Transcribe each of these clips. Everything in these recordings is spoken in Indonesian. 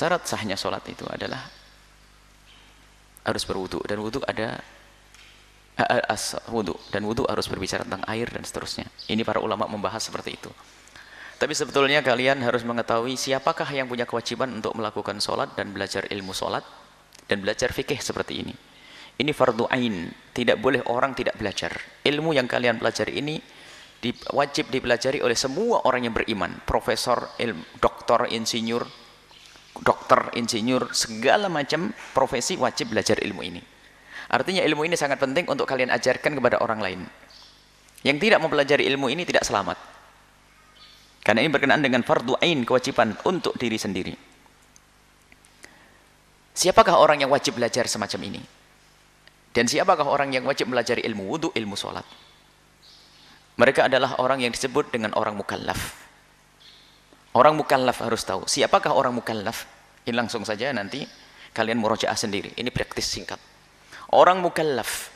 syarat sahnya sholat itu adalah harus berwudu, dan wudu ada wudu, dan wudu harus berbicara tentang air dan seterusnya. Ini para ulama membahas seperti itu. Tapi sebetulnya kalian harus mengetahui siapakah yang punya kewajiban untuk melakukan sholat dan belajar ilmu sholat dan belajar fikih seperti ini. Ini fardu ain, tidak boleh orang tidak belajar. Ilmu yang kalian pelajari ini wajib dipelajari oleh semua orang yang beriman. Profesor, doktor, insinyur, segala macam profesi wajib belajar ilmu ini. Artinya ilmu ini sangat penting untuk kalian ajarkan kepada orang lain. Yang tidak mempelajari ilmu ini tidak selamat. Karena ini berkenaan dengan fardu ain, kewajiban untuk diri sendiri. Siapakah orang yang wajib belajar semacam ini? Dan siapakah orang yang wajib belajar ilmu wudu, ilmu sholat? Mereka adalah orang yang disebut dengan orang mukallaf. Orang mukallaf harus tahu. Siapakah orang mukallaf? Ini langsung saja nanti kalian murojaah sendiri. Ini praktis singkat. Orang mukallaf.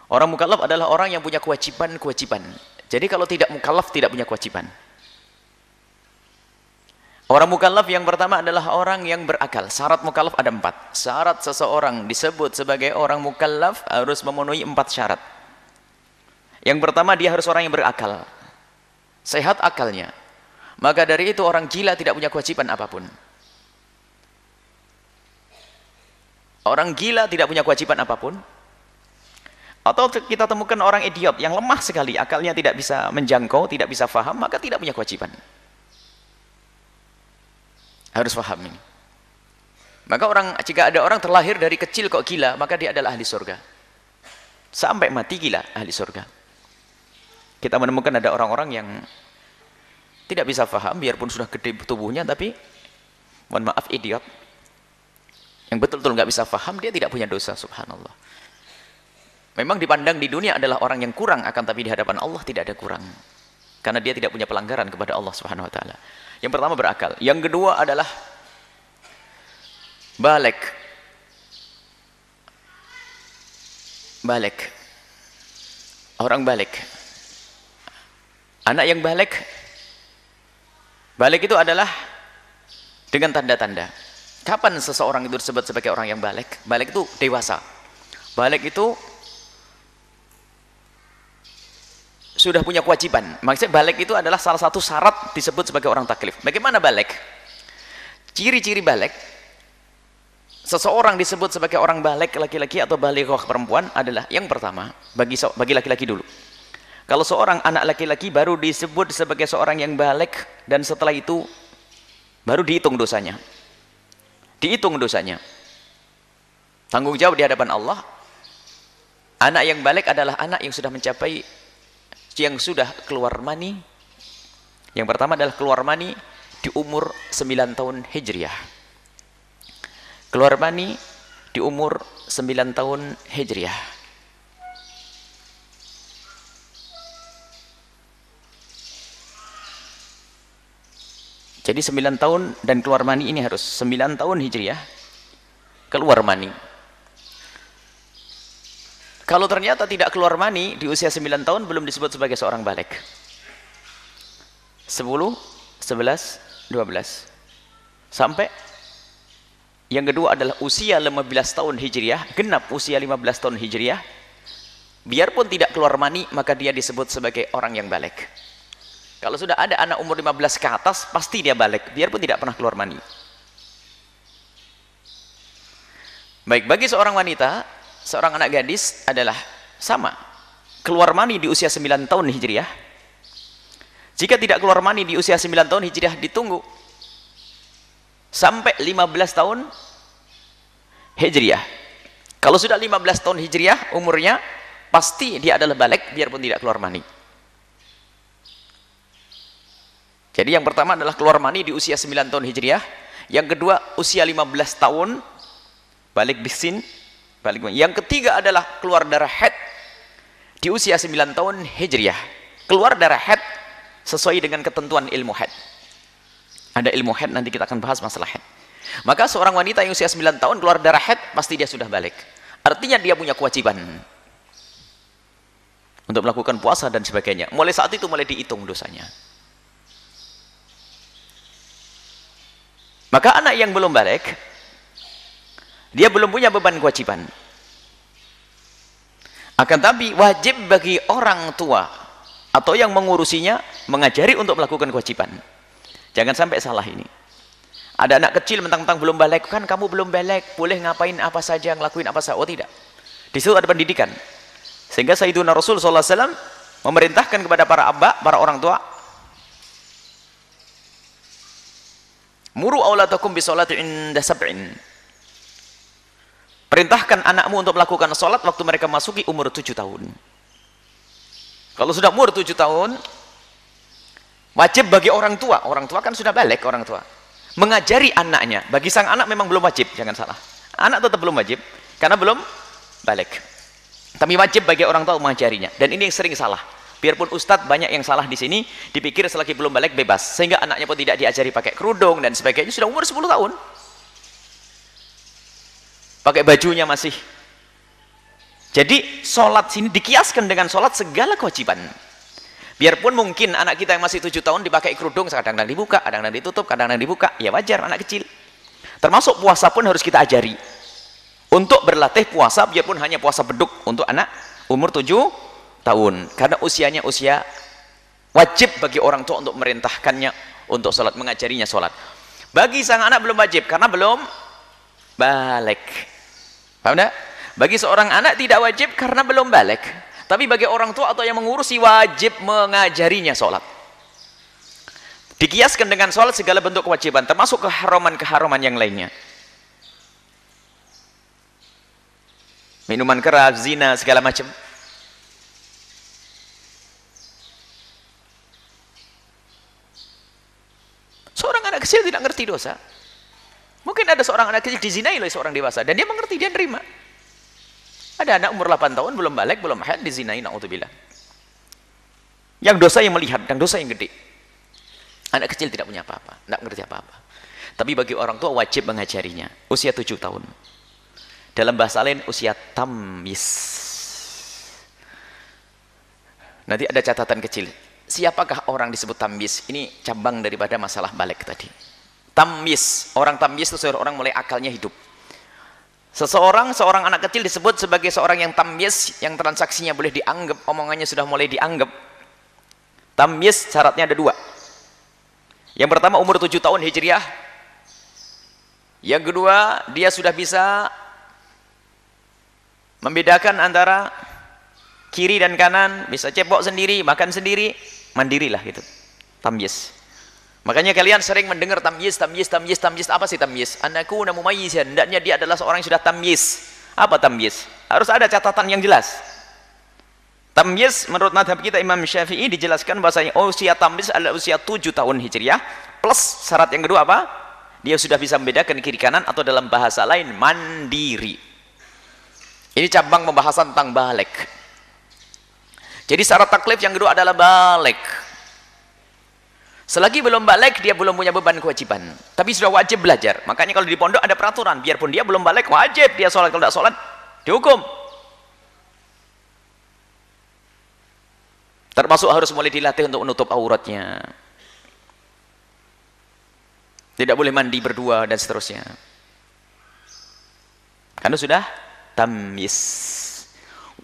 Orang mukallaf adalah orang yang punya kewajiban-kewajiban. Jadi kalau tidak mukallaf tidak punya kewajiban. Orang mukallaf yang pertama adalah orang yang berakal. Syarat mukallaf ada 4. Syarat seseorang disebut sebagai orang mukallaf harus memenuhi 4 syarat. Yang pertama, dia harus orang yang berakal. Sehat akalnya. Maka dari itu orang gila tidak punya kewajiban apapun. Orang gila tidak punya kewajiban apapun. Atau kita temukan orang idiot yang lemah sekali, akalnya tidak bisa menjangkau, tidak bisa faham, maka tidak punya kewajiban. Harus faham ini. Maka jika ada orang terlahir dari kecil kok gila, maka dia adalah ahli surga. Sampai mati gila, ahli surga. Kita menemukan ada orang-orang yang tidak bisa faham, biarpun sudah gede tubuhnya, tapi mohon maaf idiot. Yang betul-betul nggak bisa faham, dia tidak punya dosa, subhanallah. Memang dipandang di dunia adalah orang yang kurang, akan tapi di hadapan Allah tidak ada kurang. Karena dia tidak punya pelanggaran kepada Allah Subhanahu wa taala. Yang pertama berakal, yang kedua adalah balik. Balik. Orang balik. Anak yang balik. Balik itu adalah dengan tanda-tanda. Kapan seseorang itu disebut sebagai orang yang balik? Balik itu dewasa. Balik itu sudah punya kewajiban. Maksudnya balik itu adalah salah satu syarat disebut sebagai orang taklif. Bagaimana balik? Ciri-ciri balik, seseorang disebut sebagai orang balik laki-laki atau balighah perempuan adalah yang pertama, bagi laki-laki dulu. Kalau seorang anak laki-laki baru disebut sebagai seorang yang balik, dan setelah itu baru dihitung dosanya. Dihitung dosanya. Tanggung jawab di hadapan Allah. Anak yang balik adalah anak yang sudah mencapai, yang sudah keluar mani. Yang pertama adalah keluar mani di umur 9 tahun Hijriah. Keluar mani di umur 9 tahun Hijriah. Jadi 9 tahun dan keluar mani ini harus 9 tahun Hijriah keluar mani. Kalau ternyata tidak keluar mani di usia 9 tahun, belum disebut sebagai seorang balik. 10, 11, 12. Sampai yang kedua adalah usia 15 tahun Hijriah, genap usia 15 tahun Hijriah. Biarpun tidak keluar mani, maka dia disebut sebagai orang yang balik. Kalau sudah ada anak umur 15 ke atas, pasti dia balik, biarpun tidak pernah keluar mani. Baik, bagi seorang wanita, seorang anak gadis adalah sama. Keluar mani di usia 9 tahun Hijriah. Jika tidak keluar mani di usia 9 tahun Hijriah, ditunggu sampai 15 tahun Hijriah. Kalau sudah 15 tahun Hijriah umurnya, pasti dia adalah balik biarpun tidak keluar mani. Jadi yang pertama adalah keluar mani di usia 9 tahun Hijriah. Yang kedua usia 15 tahun balik bisin. Yang ketiga adalah keluar darah haid di usia 9 tahun Hijriah. Keluar darah haid sesuai dengan ketentuan ilmu haid. Ada ilmu haid, nanti kita akan bahas masalah haid. Maka seorang wanita yang usia 9 tahun keluar darah haid, pasti dia sudah balik. Artinya dia punya kewajiban untuk melakukan puasa dan sebagainya. Mulai saat itu mulai dihitung dosanya. Maka anak yang belum balik, dia belum punya beban kewajiban. Akan tapi wajib bagi orang tua atau yang mengurusinya mengajari untuk melakukan kewajiban. Jangan sampai salah ini. Ada anak kecil mentang-mentang belum balik, kan kamu belum balik, boleh ngapain apa saja, ngelakuin apa saja. Oh tidak. Di situ ada pendidikan. Sehingga Sayyiduna Rasul SAW memerintahkan kepada para abba, para orang tua, muru auladakum bisolati inda sab'in. Perintahkan anakmu untuk melakukan sholat waktu mereka masuki umur 7 tahun. Kalau sudah umur 7 tahun, wajib bagi orang tua kan sudah balik orang tua, mengajari anaknya. Bagi sang anak memang belum wajib, jangan salah. Anak tetap belum wajib, karena belum balik. Tapi wajib bagi orang tua mengajarinya. Dan ini yang sering salah. Biarpun ustadz banyak yang salah di sini, dipikir selagi belum balik bebas. Sehingga anaknya pun tidak diajari pakai kerudung dan sebagainya, sudah umur 10 tahun. Pakai bajunya masih. Jadi sholat sini dikiaskan dengan sholat segala kewajiban. Biarpun mungkin anak kita yang masih 7 tahun dipakai kerudung, kadang-kadang dibuka, kadang-kadang ditutup, kadang-kadang dibuka, ya wajar anak kecil. Termasuk puasa pun harus kita ajari. Untuk berlatih puasa, biarpun hanya puasa beduk untuk anak umur 7 tahun. Karena usianya usia wajib bagi orang tua untuk merintahkannya untuk sholat, mengajarinya sholat. Bagi sang anak belum wajib, karena belum balik. Paham tidak? Bagi seorang anak tidak wajib karena belum balik. Tapi bagi orang tua atau yang mengurusi wajib mengajarinya sholat. Dikiaskan dengan sholat segala bentuk kewajiban, termasuk keharaman-keharaman yang lainnya. Minuman keras, zina, segala macam. Seorang anak kecil tidak ngerti dosa. Mungkin ada seorang anak kecil dizinai oleh seorang dewasa dan dia mengerti, dia nerima. Ada anak umur 8 tahun belum balik, belum haid, dizinai, na'udzubillah. Yang dosa yang melihat, yang dosa yang gede. Anak kecil tidak punya apa-apa, tidak mengerti apa-apa. Tapi bagi orang tua wajib mengajarinya. Usia 7 tahun. Dalam bahasa lain usia tamyiz. Nanti ada catatan kecil. Siapakah orang disebut tamyiz? Ini cabang daripada masalah balik tadi. Tamyiz, orang tamyiz itu seorang mulai akalnya hidup. Seorang anak kecil disebut sebagai seorang yang tamyiz, yang transaksinya boleh dianggap, omongannya sudah mulai dianggap. Tamyiz syaratnya ada 2. Yang pertama umur 7 tahun hijriah. Yang kedua dia sudah bisa membedakan antara kiri dan kanan, bisa cepok sendiri, makan sendiri, mandirilah gitu. Tamyiz. Makanya kalian sering mendengar tamyiz. Apa sih tamyiz? Anakuna mumayyizan. Hendaknya dia adalah seorang yang sudah tamyiz. Apa tamyiz? Harus ada catatan yang jelas. Tamyiz menurut madhab kita Imam Syafi'i dijelaskan bahasanya usia tamyiz adalah usia 7 tahun hijriah plus syarat yang kedua apa? Dia sudah bisa membedakan kiri kanan atau dalam bahasa lain mandiri. Ini cabang pembahasan tentang balik. Jadi syarat taklif yang kedua adalah balik. Selagi belum balik, dia belum punya beban kewajiban. Tapi sudah wajib belajar. Makanya kalau di pondok ada peraturan, biarpun dia belum balik, wajib dia sholat. Kalau tidak sholat, dihukum. Termasuk harus mulai dilatih untuk menutup auratnya. Tidak boleh mandi berdua dan seterusnya. Karena sudah tamyiz.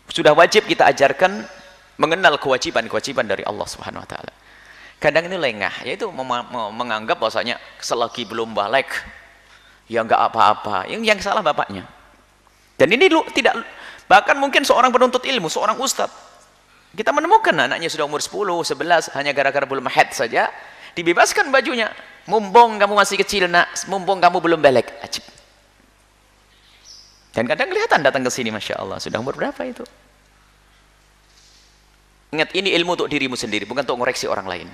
Sudah wajib kita ajarkan mengenal kewajiban-kewajiban dari Allah Subhanahu wa taala. Kadang ini lengah, yaitu menganggap bahwasanya selagi belum balik ya enggak apa-apa. Yang salah bapaknya. Dan ini tidak, bahkan mungkin seorang penuntut ilmu, seorang ustadz, kita menemukan anaknya sudah umur 10, 11 hanya gara-gara belum haid saja dibebaskan bajunya. Mumpung kamu masih kecil nak, mumpung kamu belum balik. Ajib. Dan kadang kelihatan datang ke sini, masya Allah, sudah umur berapa itu? Ingat, ini ilmu untuk dirimu sendiri, bukan untuk mengoreksi orang lain.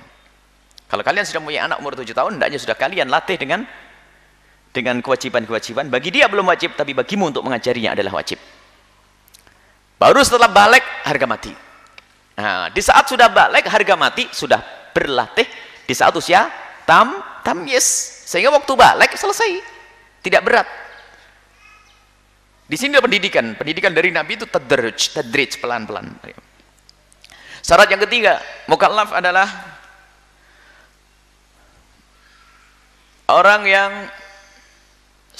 Kalau kalian sudah punya anak umur 7 tahun, hendaknya sudah kalian latih dengan kewajiban-kewajiban. Bagi dia belum wajib, tapi bagimu untuk mengajarinya adalah wajib. Baru setelah balik, harga mati. Nah, di saat sudah balik, harga mati, sudah berlatih. Di saat usia tamyiz. Sehingga waktu balik, selesai. Tidak berat. Di sini ada pendidikan. Pendidikan dari Nabi itu tadrij, pelan-pelan. Syarat yang ketiga, mukallaf adalah orang yang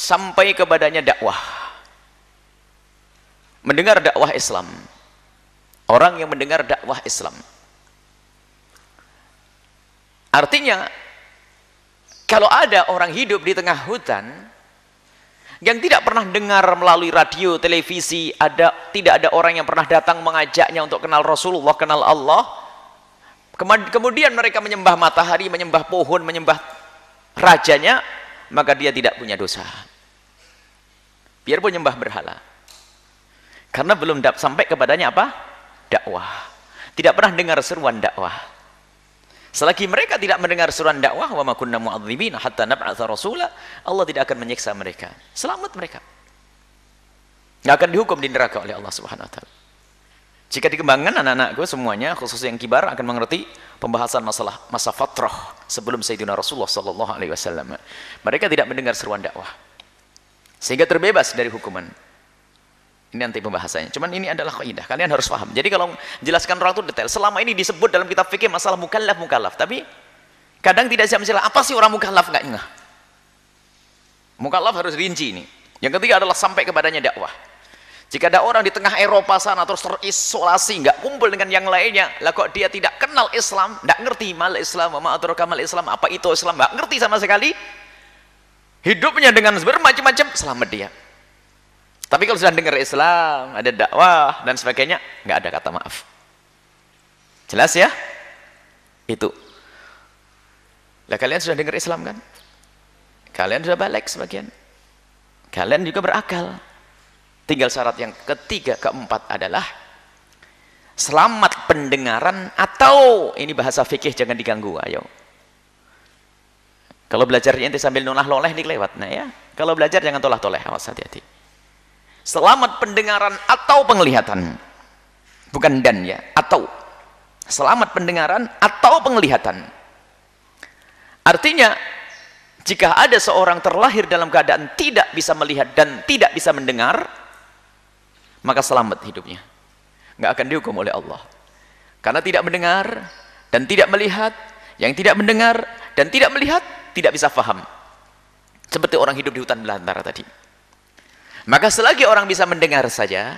sampai kepadanya dakwah, mendengar dakwah Islam, orang yang mendengar dakwah Islam. Artinya kalau ada orang hidup di tengah hutan yang tidak pernah dengar melalui radio, televisi, tidak ada orang yang pernah datang mengajaknya untuk kenal Rasulullah, kenal Allah, kemudian mereka menyembah matahari, menyembah pohon, menyembah rajanya, maka dia tidak punya dosa biarpun menyembah berhala, karena belum sampai kepadanya apa? Dakwah. Tidak pernah dengar seruan dakwah. Selagi mereka tidak mendengar seruan dakwah, wa ma kunna mu'adzibina hatta nab'atsa rasula, Allah tidak akan menyiksa mereka. Selamat mereka. Enggak akan dihukum di neraka oleh Allah Subhanahu wa taala. Jika dikembangkan anak-anakku semuanya, khususnya yang kibar, akan mengerti pembahasan masalah masa fatrah sebelum Sayyidina Rasulullah sallallahu alaihi wasallam. Mereka tidak mendengar seruan dakwah, sehingga terbebas dari hukuman. Ini nanti pembahasannya. Cuman ini adalah kaidah. Kalian harus paham. Jadi kalau menjelaskan orang itu detail. Selama ini disebut dalam kitab fikih masalah mukallaf. Tapi kadang tidak bisa menjelaskan apa sih orang mukallaf, enggak ngeh. Mukallaf harus rinci ini. Yang ketiga adalah sampai kepadanya dakwah. Jika ada orang di tengah Eropa sana terus terisolasi, enggak kumpul dengan yang lainnya, lah kok dia tidak kenal Islam, enggak ngerti mal Islam, ma adraka mal Islam, apa itu Islam, enggak ngerti sama sekali. Hidupnya dengan bermacam-macam, selamat dia. Tapi kalau sudah dengar Islam, ada dakwah dan sebagainya, nggak ada kata maaf. Jelas ya? Itu. Lah kalian sudah dengar Islam kan? Kalian sudah balik sebagian. Kalian juga berakal. Tinggal syarat yang ketiga, keempat adalah selamat pendengaran, atau ini bahasa fikih jangan diganggu, ayo. Kalau belajarnya nanti sambil nolah-noleh ini kelewat. Nah ya, kalau belajar jangan tolah-toleh, awas hati-hati. Selamat pendengaran atau penglihatan, bukan dan ya, atau selamat pendengaran atau penglihatan. Artinya jika ada seorang terlahir dalam keadaan tidak bisa melihat dan tidak bisa mendengar, maka selamat hidupnya, nggak akan dihukum oleh Allah, karena tidak mendengar dan tidak melihat. Yang tidak mendengar dan tidak melihat tidak bisa faham, seperti orang hidup di hutan belantara tadi. Maka selagi orang bisa mendengar saja,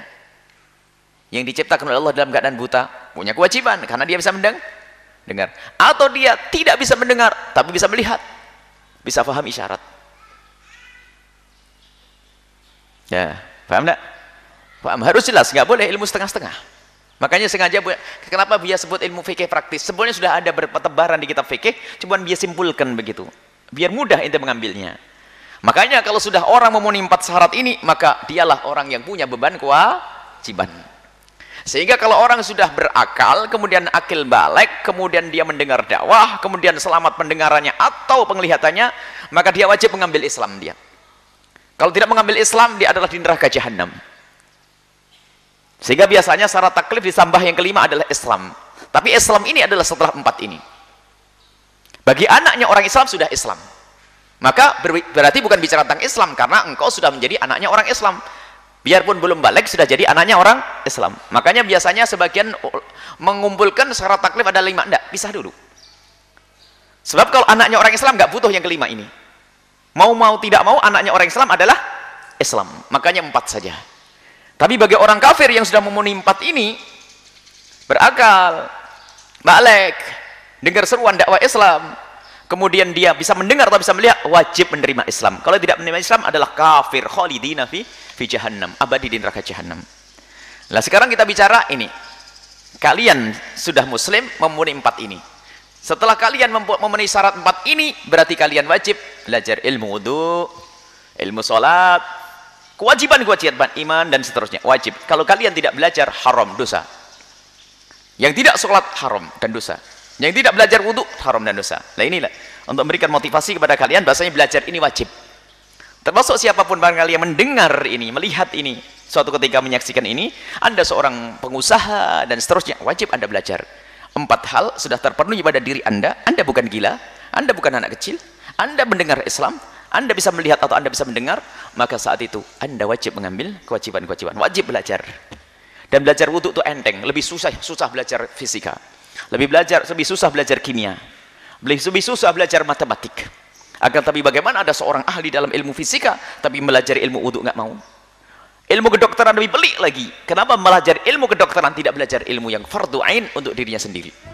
yang diciptakan oleh Allah dalam keadaan buta, punya kewajiban karena dia bisa mendengar. Atau dia tidak bisa mendengar tapi bisa melihat, bisa paham isyarat. Ya, paham enggak? Paham, harus jelas, nggak boleh ilmu setengah-setengah. Makanya sengaja kenapa dia sebut ilmu fikih praktis? Sebenarnya sudah ada bertebaran di kitab fikih, cuman dia simpulkan begitu, biar mudah ente mengambilnya. Makanya kalau sudah orang memenuhi 4 syarat ini, maka dialah orang yang punya beban kewajiban. Sehingga kalau orang sudah berakal, kemudian akil balik, kemudian dia mendengar dakwah, kemudian selamat pendengarannya atau penglihatannya, maka dia wajib mengambil Islam dia. Kalau tidak mengambil Islam, dia adalah di neraka jahanam. Sehingga biasanya syarat taklif ditambah yang kelima adalah Islam. Tapi Islam ini adalah setelah 4 ini. Bagi anaknya orang Islam sudah Islam, maka berarti bukan bicara tentang Islam, karena engkau sudah menjadi anaknya orang Islam. Biarpun belum balik sudah jadi anaknya orang Islam. Makanya biasanya sebagian mengumpulkan syarat taklif ada 5, enggak, pisah dulu. Sebab kalau anaknya orang Islam nggak butuh yang kelima ini. Mau tidak mau anaknya orang Islam adalah Islam. Makanya 4 saja. Tapi bagi orang kafir yang sudah memenuhi 4 ini, berakal, balik, dengar seruan dakwah Islam, kemudian dia bisa mendengar atau bisa melihat, wajib menerima Islam. Kalau tidak menerima Islam adalah kafir, khalidina fi jahannam, abadi di neraka jahannam. Nah sekarang kita bicara ini, kalian sudah muslim memenuhi 4 ini. Setelah kalian memenuhi syarat 4 ini, berarti kalian wajib belajar ilmu wudu, ilmu sholat, kewajiban iman dan seterusnya, wajib. Kalau kalian tidak belajar, haram, dosa. Yang tidak sholat, haram dan dosa. Yang tidak belajar wudu, haram dan dosa. Nah inilah untuk memberikan motivasi kepada kalian, bahasanya belajar ini wajib. Termasuk siapapun barangkali yang mendengar ini, melihat ini, suatu ketika menyaksikan ini, Anda seorang pengusaha dan seterusnya, wajib Anda belajar. 4 hal sudah terpenuhi pada diri Anda bukan gila, Anda bukan anak kecil, Anda mendengar Islam, Anda bisa melihat atau Anda bisa mendengar, maka saat itu Anda wajib mengambil kewajiban-kewajiban, wajib belajar. Dan belajar wudu itu enteng, lebih susah belajar fisika. Lebih susah belajar kimia, lebih susah belajar matematik. Akan tapi bagaimana ada seorang ahli dalam ilmu fisika tapi belajar ilmu wudhu nggak mau? Ilmu kedokteran lebih pelik lagi. Kenapa belajar ilmu kedokteran tidak belajar ilmu yang fardu ain untuk dirinya sendiri?